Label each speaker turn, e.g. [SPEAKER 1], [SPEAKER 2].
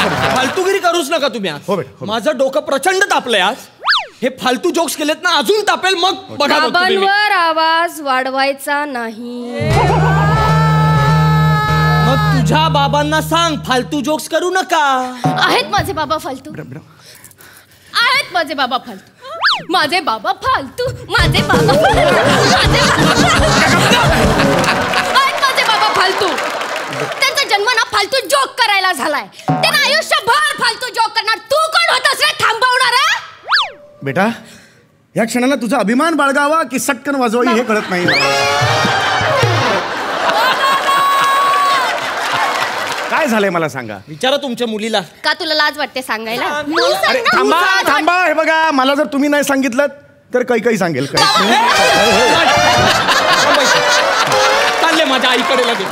[SPEAKER 1] फालतूगिरी करूच नका तुम्ही आज.
[SPEAKER 2] हो बेटा.
[SPEAKER 1] माझं डोकं प्रचंड तापलंय आज. हे फालतू जोक्स केलेत ना अजून तापेल मग बघा.
[SPEAKER 3] बाबांवर आवाज वाढवायचा नाही.
[SPEAKER 1] मग तुझ्या बाबांना सांग फालतू जोक्स करू नका.
[SPEAKER 3] आहेत माझे बाबा फालतू. आहेत माझे बाबा फालतू. माझे बाबा फालतू. माझे बाबा आहेत माझे बाबा फालतू. त्यांचा जन्म ना फालतू जोक करायला झालाय. त्यांना आयुष्यभर फालतू जोक करणार. तू कोण होतास रे थांबवणार?
[SPEAKER 2] बेटा या क्षणाला तुझा अभिमान बाळगावा की सटकन वाजवावी हे कळत नाही. काय झालंय मला सांगा.
[SPEAKER 1] विचारा तुमच्या मुलीला.
[SPEAKER 3] का तुला लाज वाटते सांगायला?
[SPEAKER 2] अरे थांबा थांबा. हे बघा मला जर तुम्ही नाही सांगितलं तर काही सांगेल.
[SPEAKER 1] चालले माझ्या आईकडे लगेच.